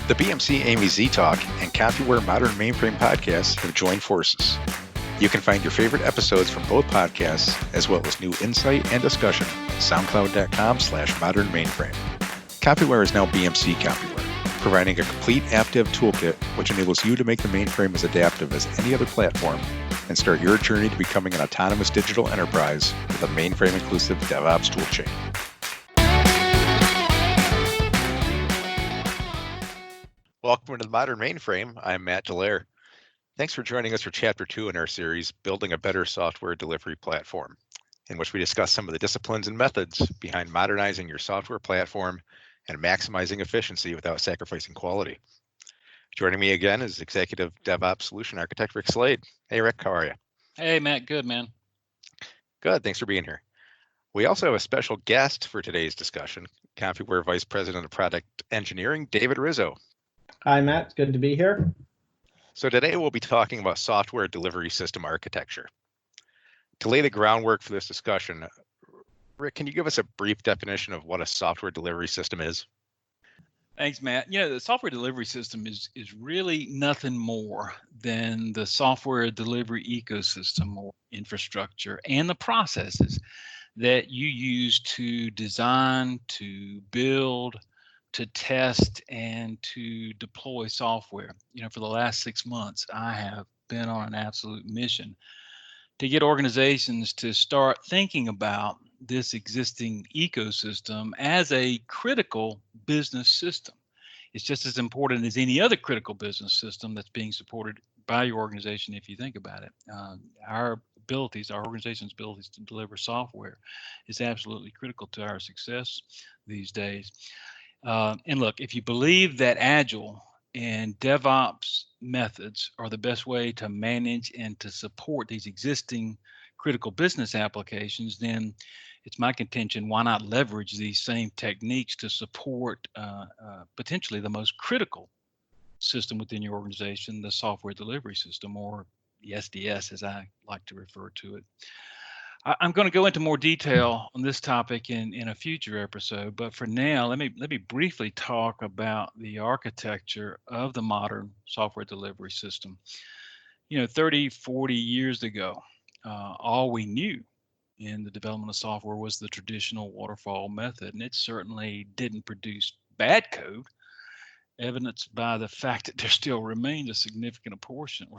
The BMC Amy Z Talk and Compuware Modern Mainframe podcasts have joined forces. You can find your favorite episodes from both podcasts, as well as new insight and discussion at soundcloud.com/modern mainframe. Compuware is now BMC Compuware, providing a complete app dev toolkit which enables you to make the mainframe as adaptive as any other platform and start your journey to becoming an autonomous digital enterprise with a mainframe-inclusive DevOps toolchain. Welcome to the Modern Mainframe. I'm Matt Dallaire. Thanks for joining us for Chapter 2 in our series, Building a Better Software Delivery Platform, in which we discuss some of the disciplines and methods behind modernizing your software platform and maximizing efficiency without sacrificing quality. Joining me again is Executive DevOps Solution Architect Rick Slade. Hey, Rick, how are you? Hey, Matt. Good, man. Good. Thanks for being here. We also have a special guest for today's discussion, Compuware Vice President of Product Engineering, David Rizzo. Hi, Matt. It's good to be here. So today we'll be talking about software delivery system architecture. To lay the groundwork for this discussion, Rick, can you give us a brief definition of what a software delivery system is? Thanks, Matt. The software delivery system is really nothing more than the software delivery ecosystem or infrastructure and the processes that you use to design, to build, to test, and to deploy software. For the last 6 months, I have been on an absolute mission to get organizations to start thinking about this existing ecosystem as a critical business system. It's just as important as any other critical business system that's being supported by your organization, if you think about it. Our organization's abilities to deliver software is absolutely critical to our success these days. And look, if you believe that Agile and DevOps methods are the best way to manage and to support these existing critical business applications, then it's my contention, why not leverage these same techniques to support potentially the most critical system within your organization, the software delivery system, or the SDS, as I like to refer to it. I'm going to go into more detail on this topic in a future episode, but for now, let me briefly talk about the architecture of the modern software delivery system. 30, 40 years ago, all we knew in the development of software was the traditional waterfall method, and it certainly didn't produce bad code, evidenced by the fact that there still remains a significant portion of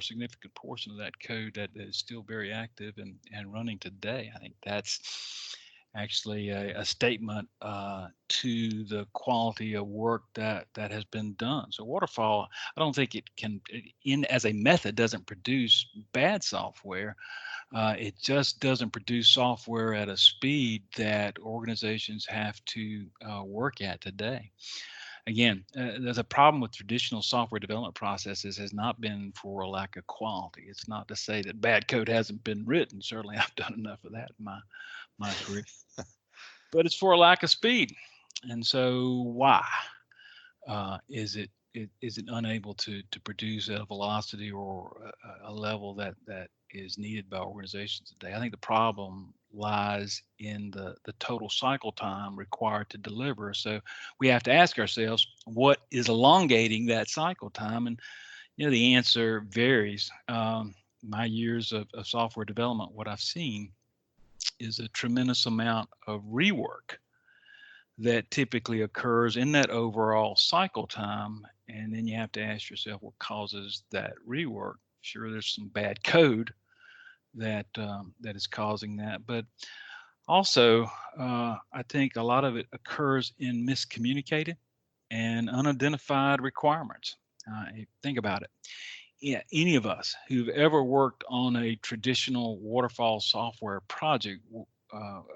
that code that is still very active and running today. I think that's actually a statement to the quality of work that has been done. So waterfall, I don't think it can, as a method, doesn't produce bad software. It just doesn't produce software at a speed that organizations have to work at today. Again, there's a problem with traditional software development processes has not been for a lack of quality. It's not to say that bad code hasn't been written. Certainly, I've done enough of that in my career. But it's for a lack of speed. And so why is it unable to produce at a velocity or a level that is needed by organizations today? I think the problem lies in the total cycle time required to deliver. So we have to ask ourselves, what is elongating that cycle time? And the answer varies. My years of software development, what I've seen is a tremendous amount of rework that typically occurs in that overall cycle time. And then you have to ask yourself, what causes that rework? Sure, there's some bad code that is causing that, but also I think a lot of it occurs in miscommunicated and unidentified requirements. Think about it. Yeah, any of us who've ever worked on a traditional waterfall software project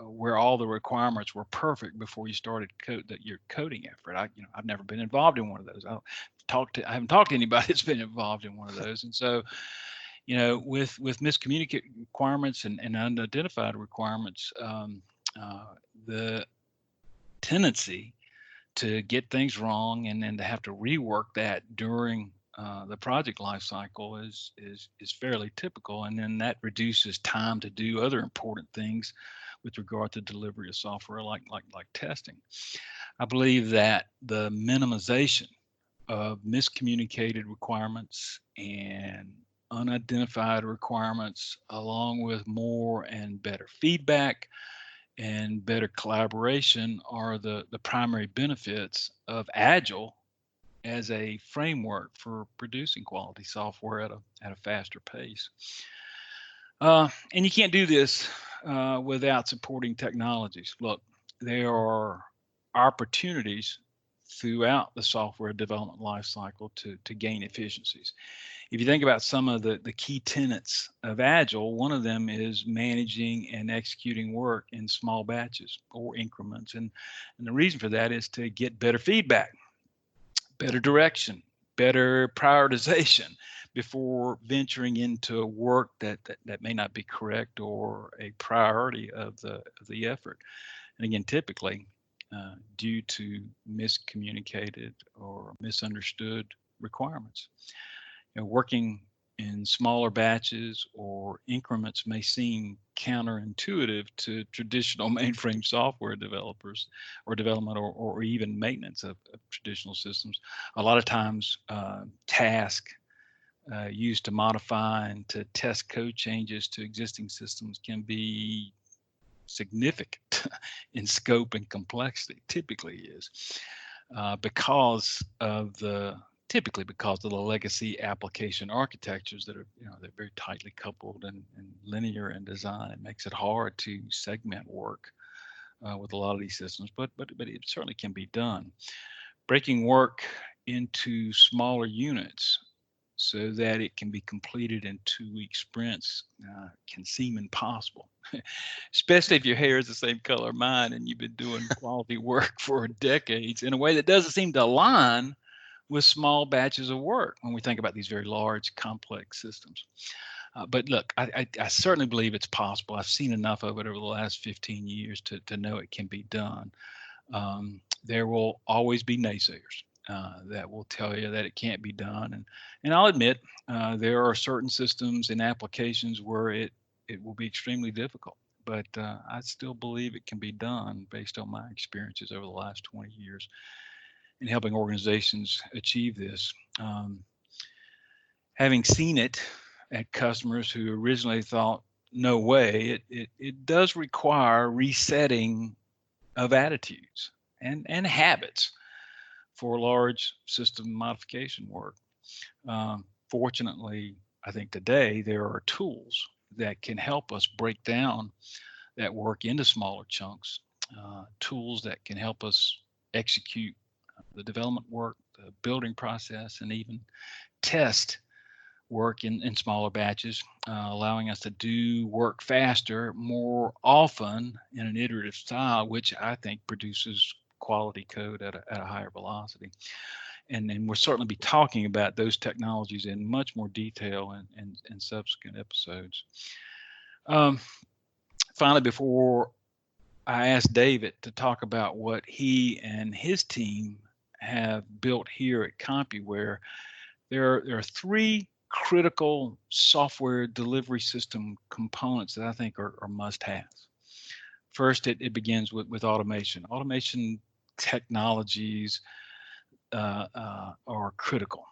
where all the requirements were perfect before you started your coding effort. I've never been involved in one of those. I haven't talked to anybody that's been involved in one of those, and so. With miscommunicated requirements and unidentified requirements, the tendency to get things wrong and then to have to rework that during the project life cycle is fairly typical, and then that reduces time to do other important things with regard to delivery of software, like testing. I believe that the minimization of miscommunicated requirements and unidentified requirements, along with more and better feedback and better collaboration, are the primary benefits of Agile as a framework for producing quality software at a faster pace. And you can't do this without supporting technologies. Look, there are opportunities throughout the software development lifecycle to gain efficiencies. If you think about some of the key tenets of Agile, one of them is managing and executing work in small batches or increments. And the reason for that is to get better feedback, better direction, better prioritization before venturing into work that may not be correct or a priority of the effort. And again, typically due to miscommunicated or misunderstood requirements. Working in smaller batches or increments may seem counterintuitive to traditional mainframe software developers or development or even maintenance of traditional systems. A lot of times tasks used to modify and to test code changes to existing systems can be significant in scope and complexity, typically is, typically because of the legacy application architectures that are, they're very tightly coupled and linear in design. It makes it hard to segment work with a lot of these systems, but it certainly can be done. Breaking work into smaller units so that it can be completed in 2-week sprints can seem impossible, especially if your hair is the same color of mine and you've been doing quality work for decades in a way that doesn't seem to align with small batches of work when we think about these very large, complex systems. But look, I certainly believe it's possible. I've seen enough of it over the last 15 years to know it can be done. There will always be naysayers that will tell you that it can't be done. And I'll admit, there are certain systems and applications where it will be extremely difficult. But I still believe it can be done based on my experiences over the last 20 years in helping organizations achieve this. Having seen it at customers who originally thought, no way, it does require resetting of attitudes and habits for large system modification work. Fortunately, I think today there are tools that can help us break down that work into smaller chunks, tools that can help us execute the development work, the building process, and even test work in smaller batches, allowing us to do work faster, more often in an iterative style, which I think produces quality code at a higher velocity. And we'll certainly be talking about those technologies in much more detail in subsequent episodes. Finally, before I ask David to talk about what he and his team have built here at Compuware, there are 3 critical software delivery system components that I think are must-haves. First, it begins with automation. Automation technologies are critical.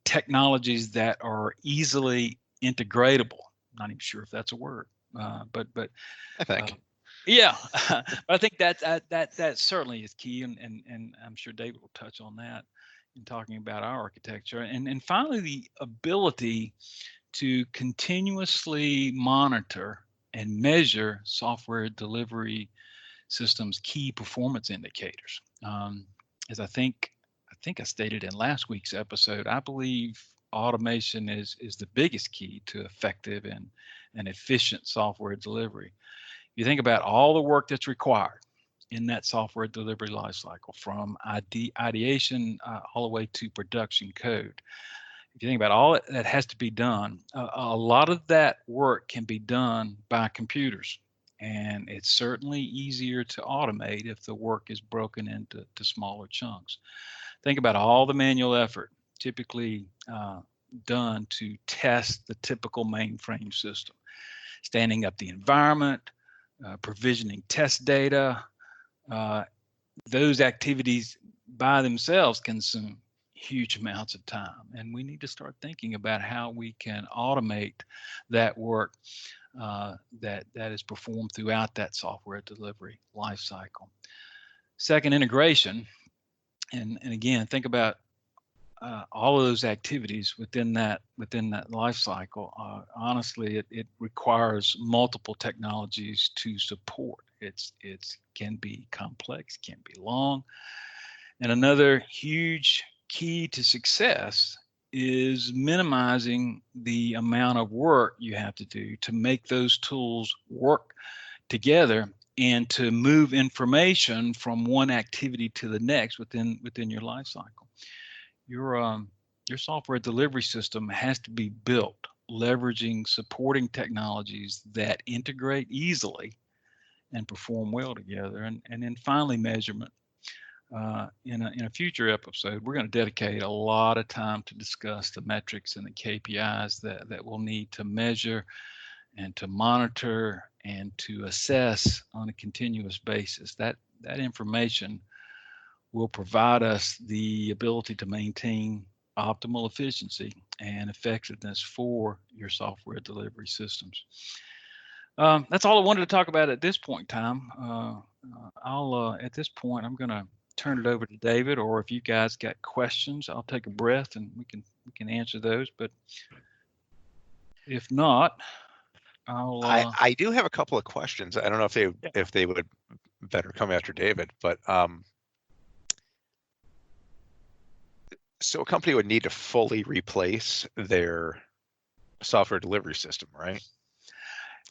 Technologies that are easily integratable. Not even sure if that's a word, but I think. Yeah, I think that certainly is key, and I'm sure David will touch on that in talking about our architecture. And finally, the ability to continuously monitor and measure software delivery systems' key performance indicators. As I think I stated in last week's episode, I believe automation is the biggest key to effective and efficient software delivery. You think about all the work that's required in that software delivery lifecycle, from ideation all the way to production code. If you think about all that has to be done, a lot of that work can be done by computers, and it's certainly easier to automate if the work is broken into smaller chunks. Think about all the manual effort typically done to test the typical mainframe system, standing up the environment, provisioning test data. Those activities by themselves consume huge amounts of time, and we need to start thinking about how we can automate that work that is performed throughout that software delivery lifecycle. Second, integration, and again, think about all of those activities within that life cycle. Honestly, it requires multiple technologies to support. It can be complex, can be long, and another huge key to success is minimizing the amount of work you have to do to make those tools work together and to move information from one activity to the next within your life cycle. Your software delivery system has to be built leveraging supporting technologies that integrate easily and perform well together. And then finally, measurement. In a future episode, we're going to dedicate a lot of time to discuss the metrics and the KPIs that we'll need to measure and to monitor and to assess on a continuous basis. That information will provide us the ability to maintain optimal efficiency and effectiveness for your software delivery systems. That's all I wanted to talk about at this point in time. At this point, I'm going to turn it over to David, or if you guys got questions, I'll take a breath and we can answer those. But if not, I do have a couple of questions. I don't know if they would better come after David, but so a company would need to fully replace their software delivery system, right?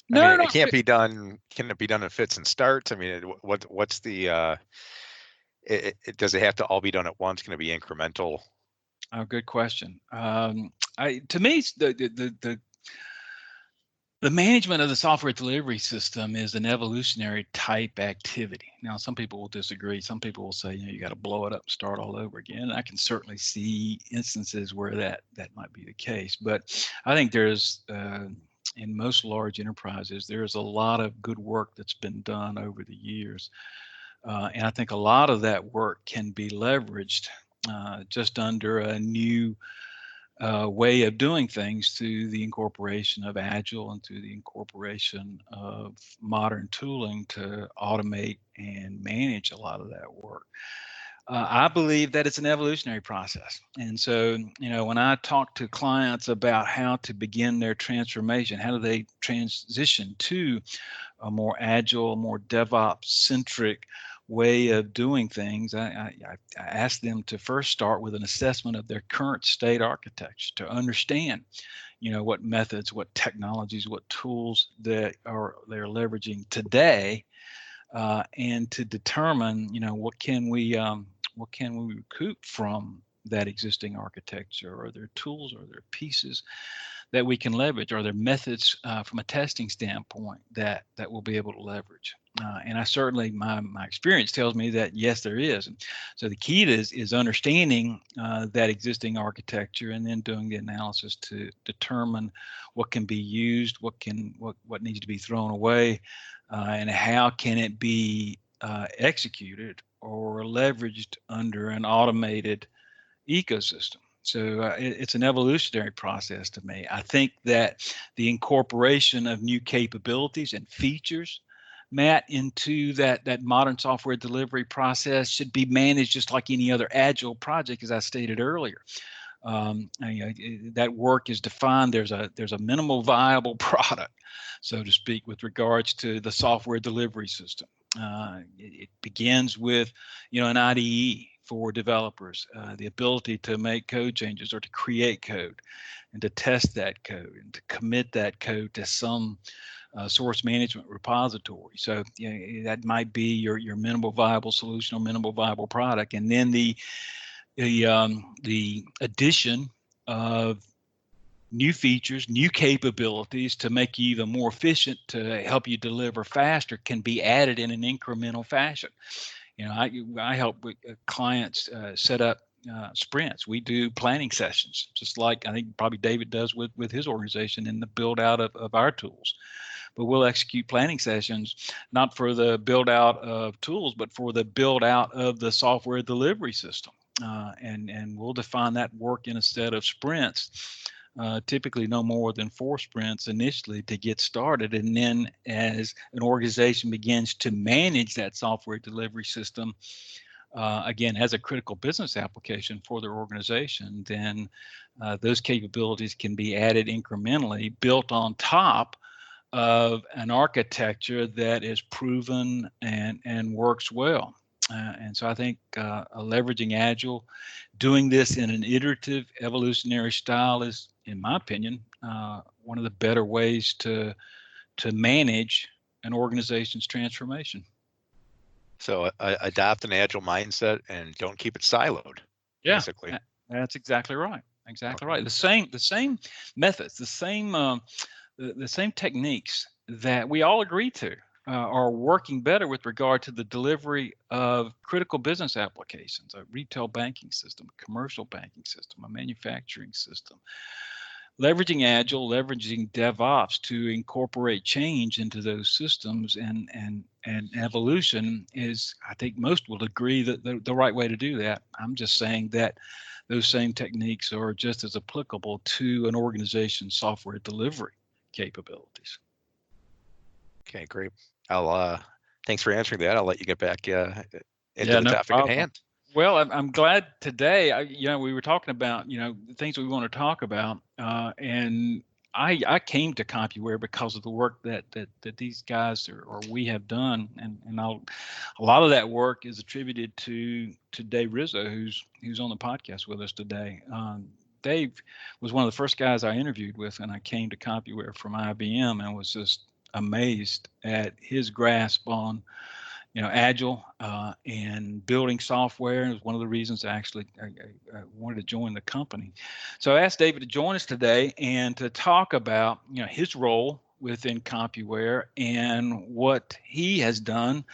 No, it can't be done. Can it be done in fits and starts? I mean, what's the does it have to all be done at once? Can it be incremental? Oh, good question. To me, the management of the software delivery system is an evolutionary type activity. Now, some people will disagree. Some people will say, you got to blow it up and start all over again. And I can certainly see instances where that might be the case. But I think there's, in most large enterprises, there's a lot of good work that's been done over the years. And I think a lot of that work can be leveraged just under a new way of doing things through the incorporation of Agile and through the incorporation of modern tooling to automate and manage a lot of that work. I believe that it's an evolutionary process. And so, when I talk to clients about how to begin their transformation, how do they transition to a more Agile, more DevOps-centric way of doing things, I ask them to first start with an assessment of their current state architecture to understand, what methods, what technologies, what tools they're leveraging today, and to determine, what can we recoup from that existing architecture? Are there tools, are there pieces that we can leverage? Are there methods from a testing standpoint that we'll be able to leverage? And I certainly, my experience tells me that yes, there is. And so the key is understanding that existing architecture and then doing the analysis to determine what can be used, what needs to be thrown away, and how can it be executed or leveraged under an automated ecosystem. So it's an evolutionary process to me. I think that the incorporation of new capabilities and features, Matt, into that modern software delivery process should be managed just like any other Agile project, as I stated earlier. That work is defined. There's a minimal viable product, so to speak, with regards to the software delivery system. It begins with, an IDE for developers, the ability to make code changes or to create code and to test that code and to commit that code to some source management repository. So that might be your minimal viable solution or minimal viable product. And then the addition of new features, new capabilities to make you even more efficient, to help you deliver faster, can be added in an incremental fashion. I help clients set up sprints. We do planning sessions, just like I think probably David does with his organization in the build out of our tools. But we'll execute planning sessions, not for the build out of tools, but for the build out of the software delivery system. and we'll define that work in a set of sprints, typically no more than 4 sprints initially to get started. And then as an organization begins to manage that software delivery system, again, as a critical business application for their organization, then those capabilities can be added incrementally, built on top of an architecture that is proven and works well. And so I think leveraging Agile, doing this in an iterative, evolutionary style is, in my opinion, one of the better ways to manage an organization's transformation. So adopt an agile mindset and don't keep it siloed. Yeah, basically. That's exactly right. Exactly Okay. right. The same methods, the same techniques that we all agree to are working better with regard to the delivery of critical business applications, a retail banking system, a commercial banking system, a manufacturing system. Leveraging Agile, leveraging DevOps to incorporate change into those systems and evolution is, I think most will agree that the right way to do that. I'm just saying that those same techniques are just as applicable to an organization's software delivery capabilities. Okay, great. I'll thanks for answering that. I'll let you get back into the No topic problem. at hand. Well, I'm glad today. We were talking about the things we want to talk about, and I came to Compuware because of the work that these guys or we have done, and a lot of that work is attributed to Dave Rizzo, who's on the podcast with us today. Dave was one of the first guys I interviewed with when I came to Compuware from IBM, and was just amazed at his grasp on Agile and building software. It was one of the reasons I wanted to join the company. So I asked David to join us today and to talk about his role within Compuware and what he has done,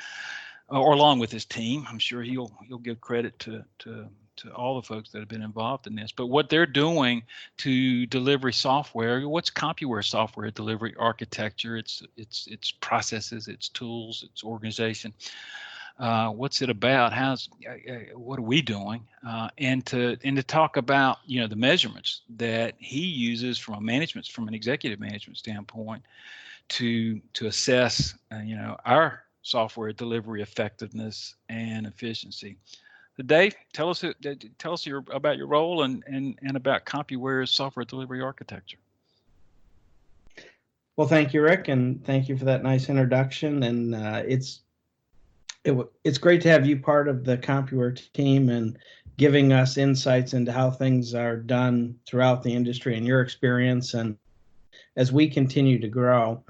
or along with his team. I'm sure he'll give credit to all the folks that have been involved in this, but what they're doing to deliver software. What's Compuware software delivery architecture? Its processes, its tools, its organization. What's it about? What are we doing? And to talk about the measurements that he uses from an executive management standpoint to assess our software delivery effectiveness and efficiency. So Dave, tell us about your role and about Compuware's software delivery architecture. Well, thank you, Rick, and thank you for that nice introduction. And it's great to have you part of the Compuware team and giving us insights into how things are done throughout the industry and your experience, and as we continue to grow.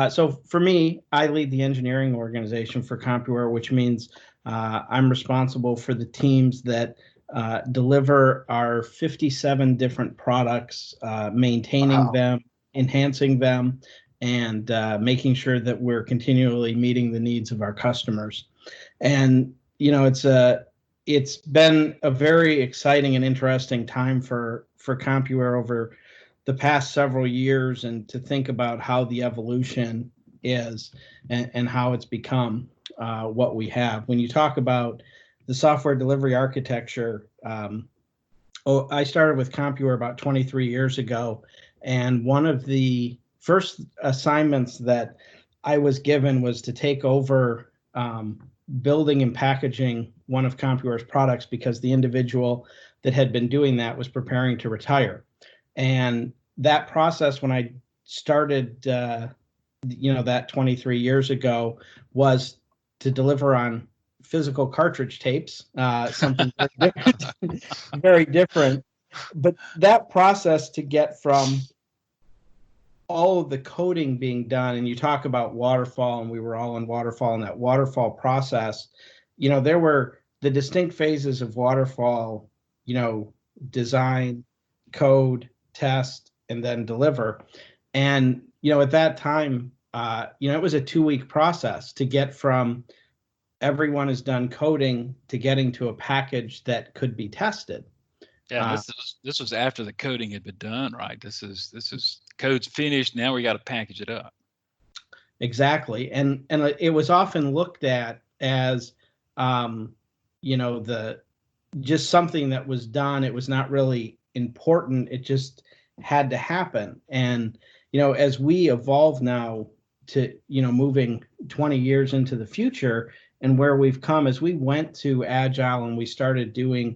So for me, I lead the engineering organization for Compuware, which means I'm responsible for the teams that deliver our 57 different products, maintaining them, enhancing them, and making sure that we're continually meeting the needs of our customers. And it's been a very exciting and interesting time for Compuware over the past several years, and to think about how the evolution is and how it's become what we have. When you talk about the software delivery architecture, I started with Compuware about 23 years ago, and one of the first assignments that I was given was to take over building and packaging one of Compuware's products, because the individual that had been doing that was preparing to retire. And that process, when I started, that 23 years ago, was to deliver on physical cartridge tapes, something very different, very different. But that process to get from all of the coding being done, and you talk about waterfall, and we were all in waterfall, and that waterfall process, there were the distinct phases of waterfall, design, code, test, and then deliver. And, at that time, it was a 2-week process to get from everyone is done coding to getting to a package that could be tested. Yeah, this was after the coding had been done, right? This is code's finished. Now we got to package it up. Exactly, and it was often looked at as, the just something that was done. It was not really important. It just had to happen. And, as we evolve now to, moving 20 years into the future and where we've come, as we went to Agile and we started doing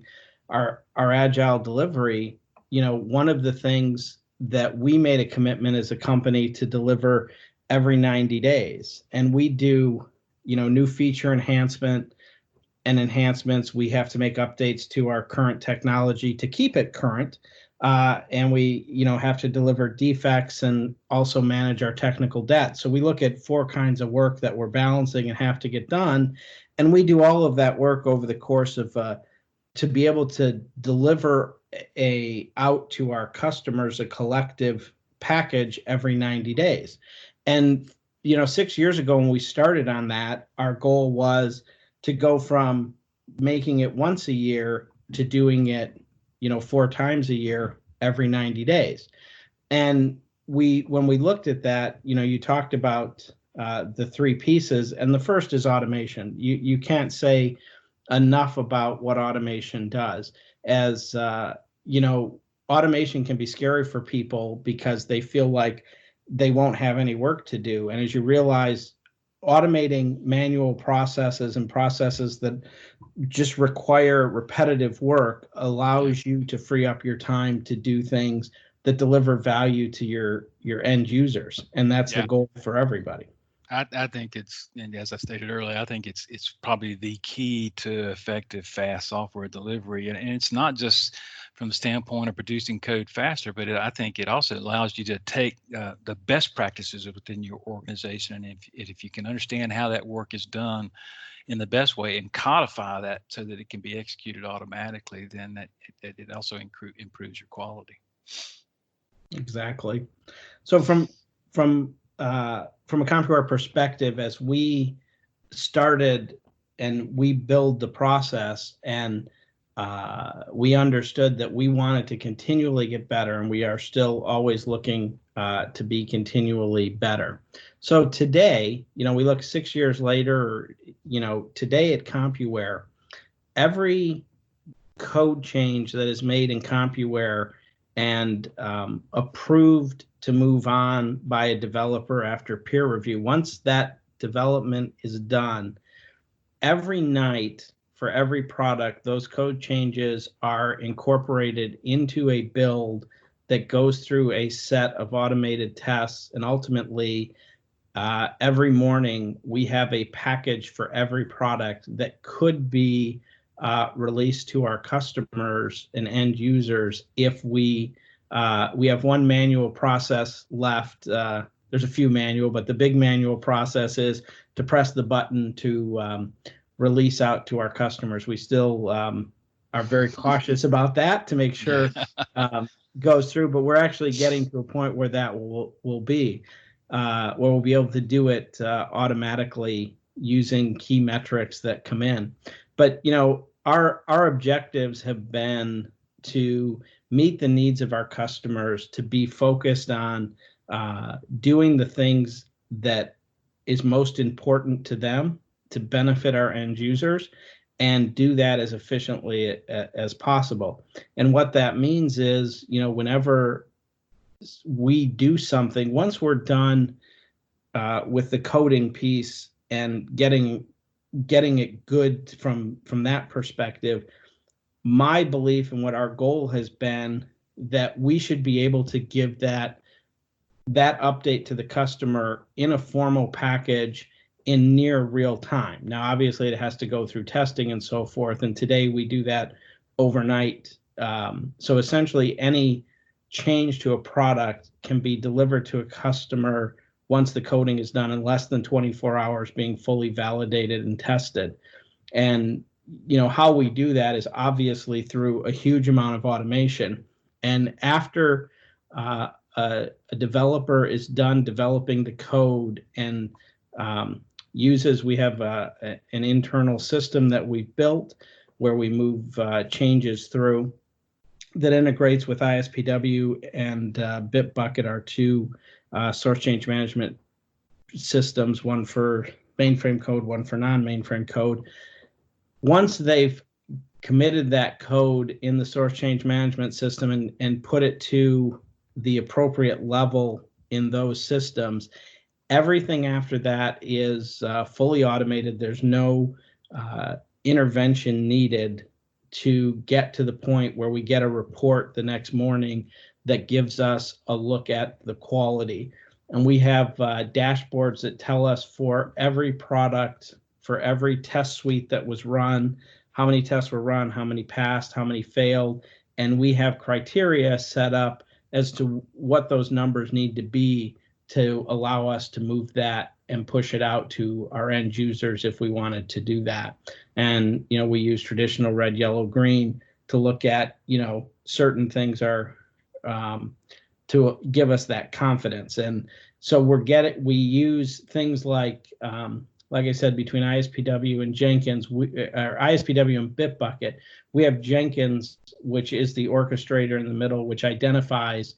our Agile delivery, one of the things that we made a commitment as a company to deliver every 90 days. And we do, new feature enhancements. We have to make updates to our current technology to keep it current. And we, have to deliver defects and also manage our technical debt. So we look at 4 kinds of work that we're balancing and have to get done. And we do all of that work over the course of to be able to deliver out to our customers a collective package every 90 days. And 6 years ago when we started on that, our goal was to go from making it once a year to doing it 4 times a year every 90 days. And when we looked at that, you talked about the 3 pieces, and the first is automation. You can't say enough about what automation does. As automation can be scary for people because they feel like they won't have any work to do. And as you realize, automating manual processes and processes that just require repetitive work allows you to free up your time to do things that deliver value to your end users. And that's the goal for everybody. I think it's, and as I stated earlier, I think it's probably the key to effective, fast software delivery. And it's not just from the standpoint of producing code faster, but I think it also allows you to take the best practices within your organization. And if you can understand how that work is done in the best way and codify that so that it can be executed automatically, then it also improves your quality. Exactly. So from a Compuware perspective, as we started and we build the process, and we understood that we wanted to continually get better, and we are still always looking to be continually better. So today, we look 6 years later, today at Compuware, every code change that is made in Compuware and approved to move on by a developer after peer review, once that development is done, every night for every product, those code changes are incorporated into a build that goes through a set of automated tests. And ultimately, every morning, we have a package for every product that could be released to our customers and end users if we have one manual process left. There's a few manual, but the big manual process is to press the button to release out to our customers. We still are very cautious about that to make sure goes through, but we're actually getting to a point where that will be where we'll be able to do it automatically using key metrics that come in. But our objectives have been to meet the needs of our customers, to be focused on doing the things that is most important to them to benefit our end users, and do that as efficiently as possible. And what that means is, whenever we do something, once we're done with the coding piece and getting it good from that perspective, my belief and what our goal has been that we should be able to give that update to the customer in a formal package in near real time. Now, obviously, it has to go through testing and so forth, and today we do that overnight. So essentially, any change to a product can be delivered to a customer once the coding is done in less than 24 hours, being fully validated and tested. And how we do that is obviously through a huge amount of automation. And after a developer is done developing the code and we have an internal system that we've built where we move changes through that integrates with ISPW and Bitbucket, our 2 source change management systems, one for mainframe code, one for non-mainframe code. Once they've committed that code in the source change management system and put it to the appropriate level in those systems, everything after that is fully automated. There's no intervention needed to get to the point where we get a report the next morning that gives us a look at the quality. And we have dashboards that tell us for every product, for every test suite that was run, how many tests were run, how many passed, how many failed. And we have criteria set up as to what those numbers need to be to allow us to move that and push it out to our end users if we wanted to do that. And, we use traditional red, yellow, green to look at, certain things are to give us that confidence. And so we use things like I said, between ISPW and Jenkins, or ISPW and Bitbucket, we have Jenkins, which is the orchestrator in the middle, which identifies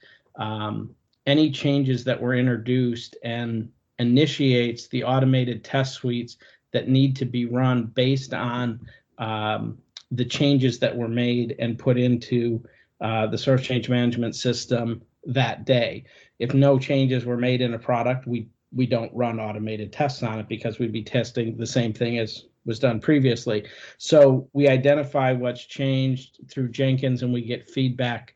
any changes that were introduced and initiates the automated test suites that need to be run based on the changes that were made and put into the source change management system that day. If no changes were made in a product, we don't run automated tests on it because we'd be testing the same thing as was done previously. So we identify what's changed through Jenkins, and we get feedback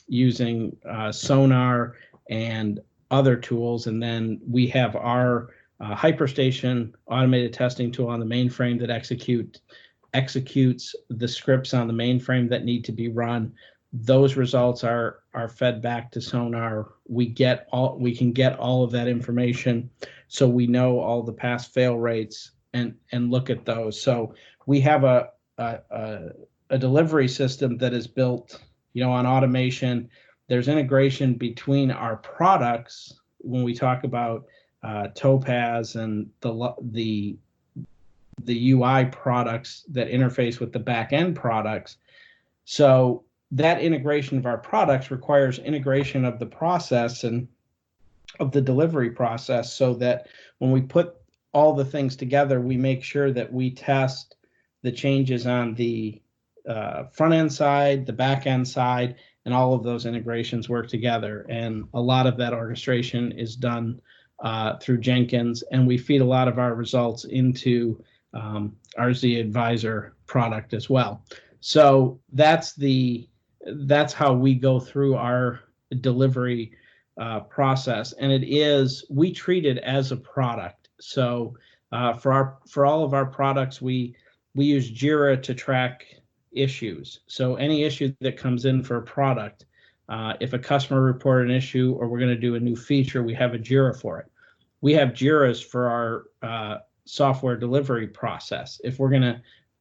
using Sonar and other tools. And then we have our HyperStation automated testing tool on the mainframe that executes the scripts on the mainframe that need to be run. Those results are fed back to Sonar. We can get all of that information, so we know all the pass fail rates and look at those. So we have a delivery system that is built, on automation. There's integration between our products when we talk about Topaz and the UI products that interface with the back end products. So that integration of our products requires integration of the process and of the delivery process, so that when we put all the things together, we make sure that we test the changes on the front end side, the back end side, and all of those integrations work together. And a lot of that orchestration is done through Jenkins, and we feed a lot of our results into our Z Advisor product as well. So that's how we go through our delivery process, and we treat it as a product. So for all of our products, we use Jira to track issues. So any issue that comes in for a product, if a customer reported an issue or we're going to do a new feature, we have a Jira for it. We have Jiras for our software delivery process. If we're going to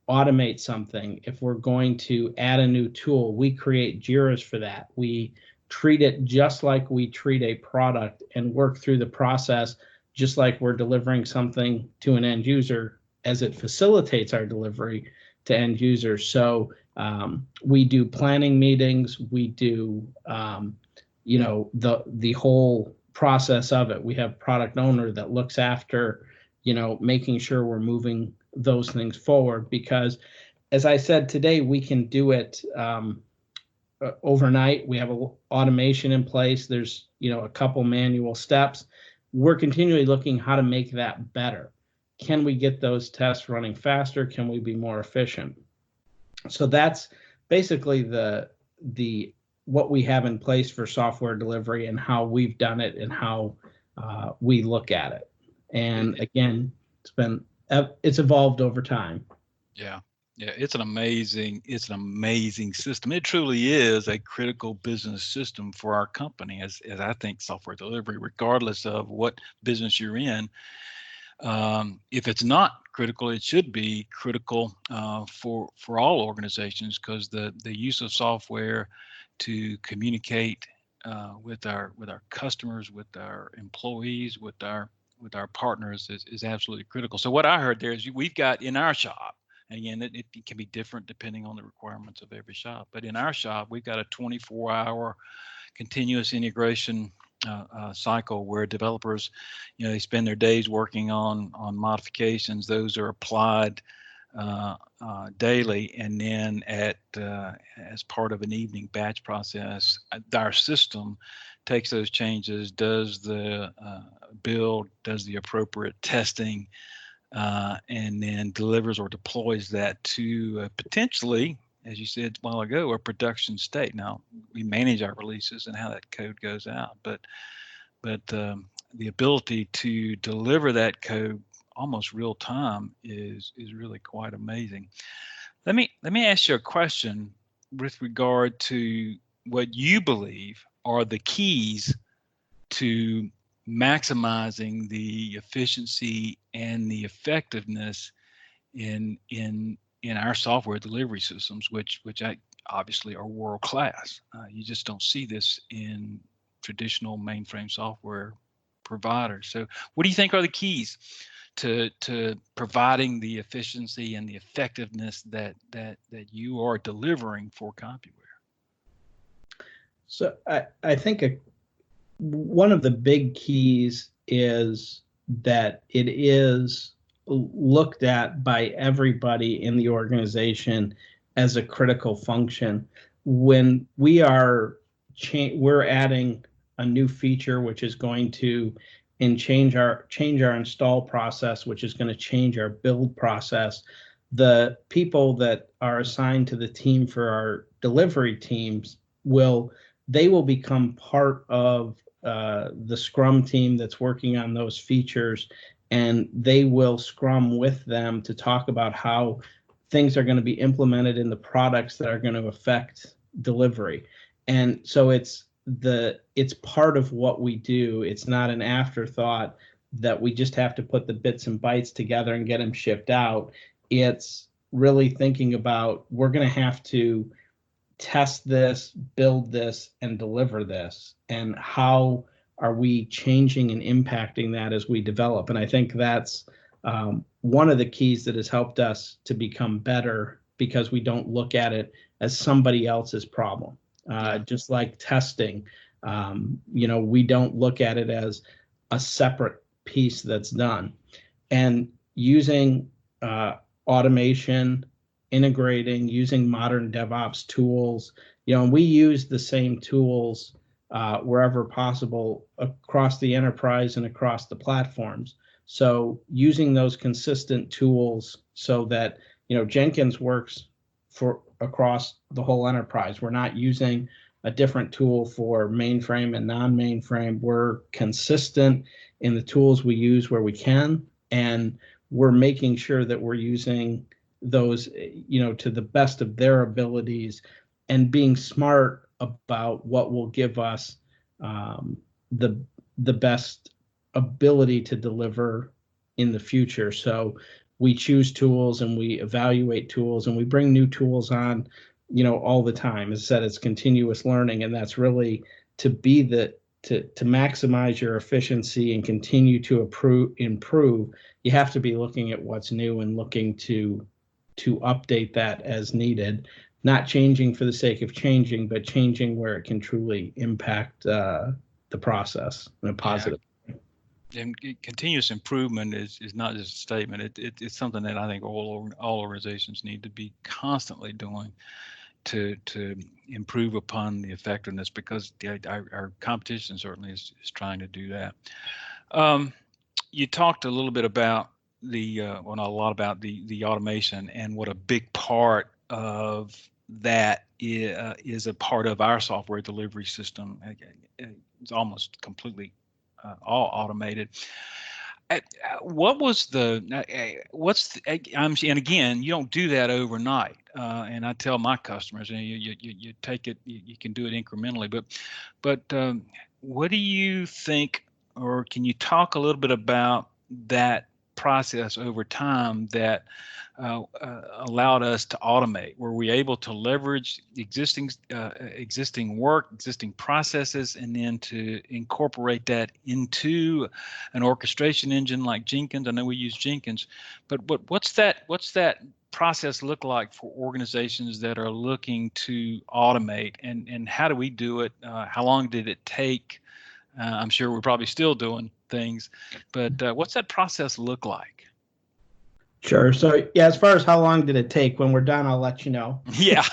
automate something, if we're going to add a new tool, we create Jiras for that. We treat it just like we treat a product and work through the process just like we're delivering something to an end user, as it facilitates our delivery to end users. So we do planning meetings, we do the whole process of it. We have product owner that looks after making sure we're moving those things forward, because as I said today, we can do it overnight. We have automation in place. There's a couple manual steps. We're continually looking how to make that better. Can we get those tests running faster? Can we be more efficient? So that's basically the what we have in place for software delivery and how we've done it and how we look at it. And again, it's evolved over time. Yeah, it's an amazing system. It truly is a critical business system for our company, as I think software delivery, regardless of what business you're in. If it's not critical, it should be critical for all organizations, because the use of software to communicate with our customers, with our employees, with our partners is absolutely critical. So what I heard there is we've got in our shop, and again, it can be different depending on the requirements of every shop, but in our shop, we've got a 24-hour continuous integration cycle where developers, they spend their days working on modifications. Those are applied daily, and then as part of an evening batch process, our system takes those changes, does the build, does the appropriate testing, and then delivers or deploys that to potentially, as you said a while ago, a production state. Now, we manage our releases and how that code goes out, but the ability to deliver that code almost real time is really quite amazing. Let me ask you a question with regard to what you believe are the keys to maximizing the efficiency and the effectiveness in our software delivery systems, which obviously are world class. You just don't see this in traditional mainframe software providers. So, what do you think are the keys to providing the efficiency and the effectiveness that you are delivering for Compuware? So I think one of the big keys is that it is looked at by everybody in the organization as a critical function. When we're adding a new feature, which is going to change our install process, which is going to change our build process. The people that are assigned to the team for our delivery teams will become part of the Scrum team that's working on those features, and they will Scrum with them to talk about how things are going to be implemented in the products that are going to affect delivery. And so it's part of what we do. It's not an afterthought that we just have to put the bits and bytes together and get them shipped out. It's really thinking about, we're going to have to test this, build this, and deliver this, and how are we changing and impacting that as we develop. And I think that's one of the keys that has helped us to become better, because we don't look at it as somebody else's problem. Just like testing, we don't look at it as a separate piece that's done. And using automation, integrating, using modern DevOps tools, and we use the same tools wherever possible across the enterprise and across the platforms. So using those consistent tools so that, Jenkins works across the whole enterprise. We're not using a different tool for mainframe and non-mainframe. We're consistent in the tools we use where we can, and we're making sure that we're using those, to the best of their abilities, and being smart about what will give us the best ability to deliver in the future. So we choose tools and we evaluate tools and we bring new tools on, all the time. As I said, it's continuous learning, and that's really to be to maximize your efficiency and continue to improve. You have to be looking at what's new and looking to update that as needed, not changing for the sake of changing, but changing where it can truly impact the process in a positive way. And continuous improvement is not just a statement. It's something that I think all organizations need to be constantly doing to improve upon the effectiveness, because our competition certainly is trying to do that. You talked a little bit about not a lot about the automation, and what a big part of that is a part of our software delivery system. It's almost completely all automated. What was and again, you don't do that overnight. And I tell my customers, you take it, you can do it incrementally, but what do you think, or can you talk a little bit about that process over time that allowed us to automate? Were we able to leverage existing work, existing processes, and then to incorporate that into an orchestration engine like Jenkins? I know we use Jenkins, but what's that process look like for organizations that are looking to automate, and how do we do it? How long did it take? I'm sure we're probably still doing things, but what's that process look like? Sure. So yeah, as far as how long did it take, when we're done, I'll let you know. Yeah.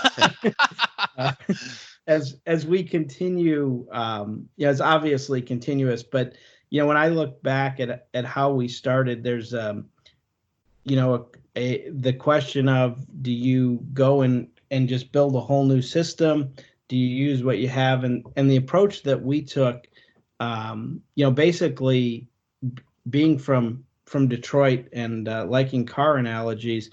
uh, as we continue, yeah, it's obviously continuous, but when I look back at how we started, there's the question of, do you go and just build a whole new system? Do you use what you have? And the approach that we took, basically being from Detroit and liking car analogies,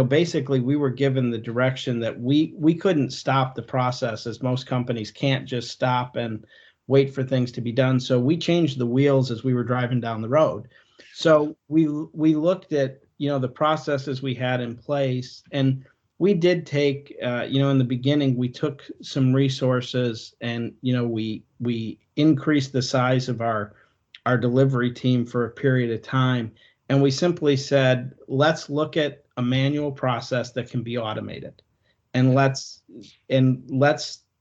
basically we were given the direction that we couldn't stop the process, as most companies can't just stop and wait for things to be done. So we changed the wheels as we were driving down the road. So we looked at the processes we had in place, and we did take in the beginning we took some resources, and we increased the size of our delivery team for a period of time. And we simply said, let's look at a manual process that can be automated. And let's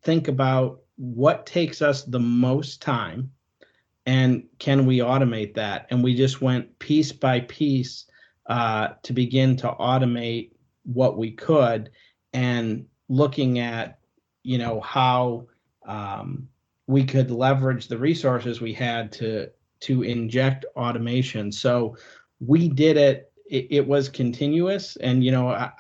think about what takes us the most time, and can we automate that? And we just went piece by piece to begin to automate what we could, and looking at how we could leverage the resources we had to inject automation. So we did it. It was continuous, and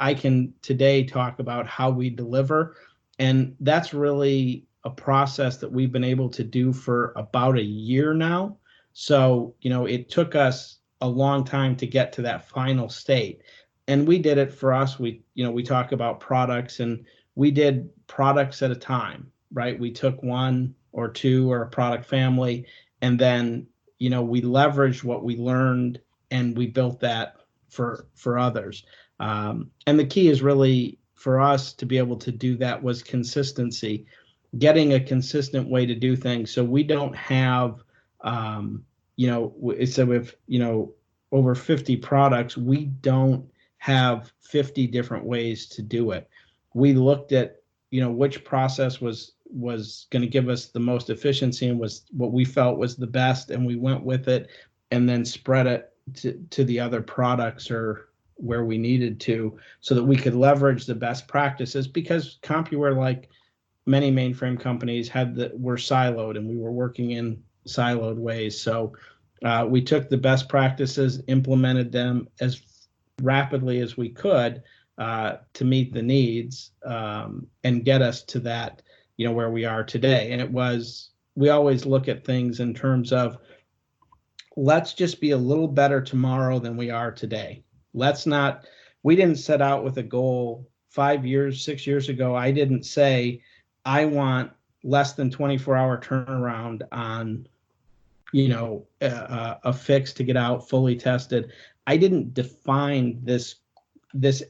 I can today talk about how we deliver, and that's really a process that we've been able to do for about a year now. So it took us a long time to get to that final state, and we did it for us. We talk about products, and we did products at a time, right? We took one or two or a product family, and then we leveraged what we learned, and we built that for others. And the key is really for us to be able to do that was consistency, getting a consistent way to do things. So we don't have, so if over 50 products, we don't have 50 different ways to do it. We looked at which process was going to give us the most efficiency and was what we felt was the best, and we went with it, and then spread it to the other products or where we needed to, so that we could leverage the best practices, because Compuware, like many mainframe companies, were siloed, and we were working in siloed ways. So we took the best practices, implemented them as rapidly as we could to meet the needs, and get us to that, where we are today. And we always look at things in terms of, let's just be a little better tomorrow than we are today. We didn't set out with a goal 5 years, 6 years ago. I didn't say, I want less than 24-hour turnaround on, a fix to get out fully tested. I didn't define this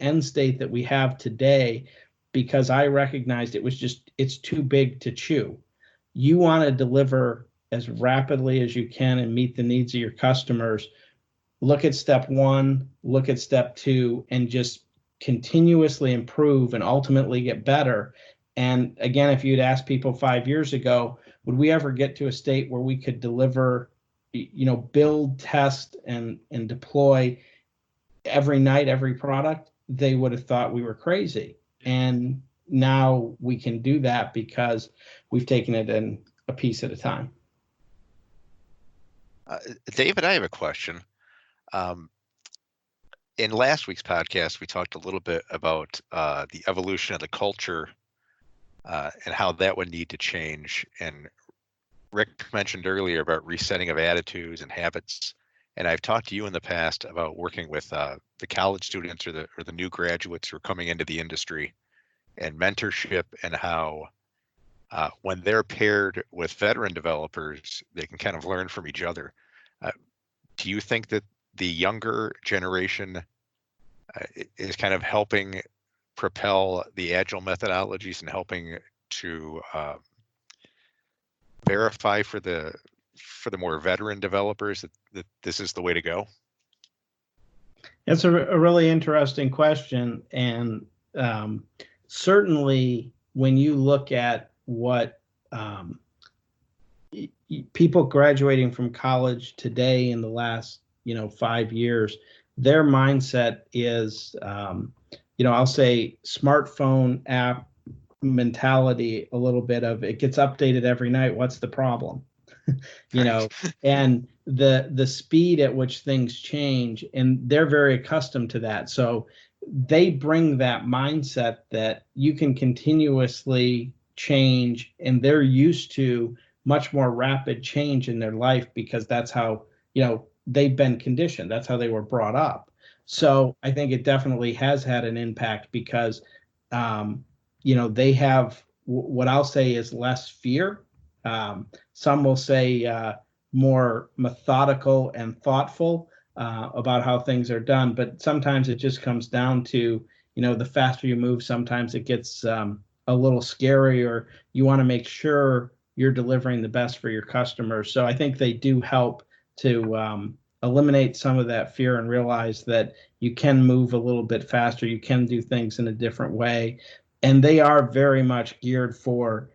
end state that we have today, because I recognized it's too big to chew. You want to deliver as rapidly as you can and meet the needs of your customers. Look at step one, look at step two, and just continuously improve and ultimately get better. And again, if you'd asked people 5 years ago, would we ever get to a state where we could deliver, build, test, and deploy every night, every product? They would have thought we were crazy. And now we can do that because we've taken it in a piece at a time. David, I have a question. In last week's podcast, we talked a little bit about the evolution of the culture and how that would need to change. And Rick mentioned earlier about resetting of attitudes and habits. And I've talked to you in the past about working with the college students or the new graduates who are coming into the industry, and mentorship, and how when they're paired with veteran developers, they can kind of learn from each other. Do you think that the younger generation is kind of helping propel the agile methodologies and helping to verify for the more veteran developers that this is the way to go? It's a really interesting question. And certainly when you look at what people graduating from college today in the last 5 years, their mindset is, I'll say smartphone app mentality, a little bit of it gets updated every night. What's the problem? And the speed at which things change, and they're very accustomed to that. So they bring that mindset that you can continuously change, and they're used to much more rapid change in their life because that's how, they've been conditioned. That's how they were brought up. So I think it definitely has had an impact because, they have what I'll say is less fear. Some will say more methodical and thoughtful about how things are done, but sometimes it just comes down to, the faster you move, sometimes it gets a little scary, or you want to make sure you're delivering the best for your customers. So I think they do help to eliminate some of that fear and realize that you can move a little bit faster, you can do things in a different way, and they are very much geared for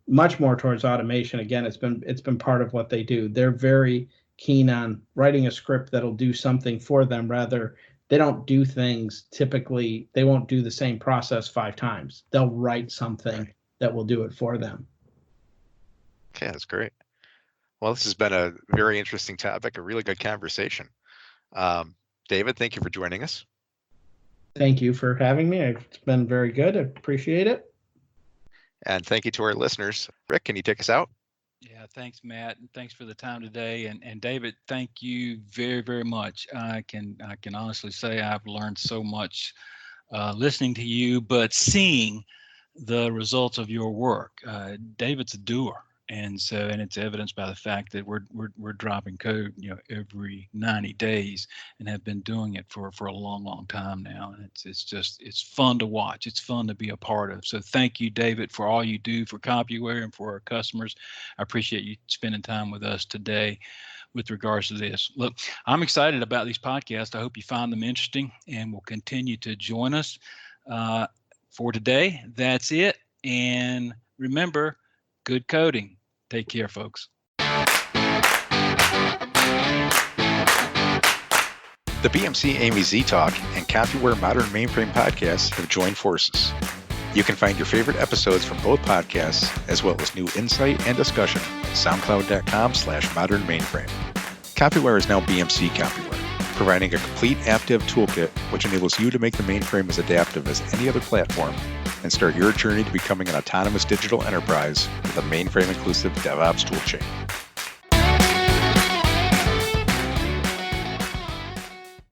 much more towards automation. Again, it's been part of what they do. They're very keen on writing a script that'll do something for them. Rather, they don't do things typically. They won't do the same process 5 times. They'll write something that will do it for them. Okay, that's great. Well, this has been a very interesting topic, a really good conversation. David, thank you for joining us. Thank you for having me. It's been very good. I appreciate it. And thank you to our listeners. Rick, can you take us out? Yeah, thanks, Matt, and thanks for the time today. And David, thank you very, very much. I can honestly say I've learned so much listening to you, but seeing the results of your work. David's a doer. And it's evidenced by the fact that we're dropping code, every 90 days, and have been doing it for a long, long time now. And it's fun to watch. It's fun to be a part of. So thank you, David, for all you do for Compuware and for our customers. I appreciate you spending time with us today with regards to this. Look, I'm excited about these podcasts. I hope you find them interesting and will continue to join us. For today, that's it. And remember, good coding. Take care, folks. The BMC Amy Z Talk and Compuware Modern Mainframe podcasts have joined forces. You can find your favorite episodes from both podcasts, as well as new insight and discussion at soundcloud.com/modernmainframe. Compuware is now BMC Compuware, providing a complete app dev toolkit which enables you to make the mainframe as adaptive as any other platform and start your journey to becoming an autonomous digital enterprise with a mainframe-inclusive DevOps toolchain.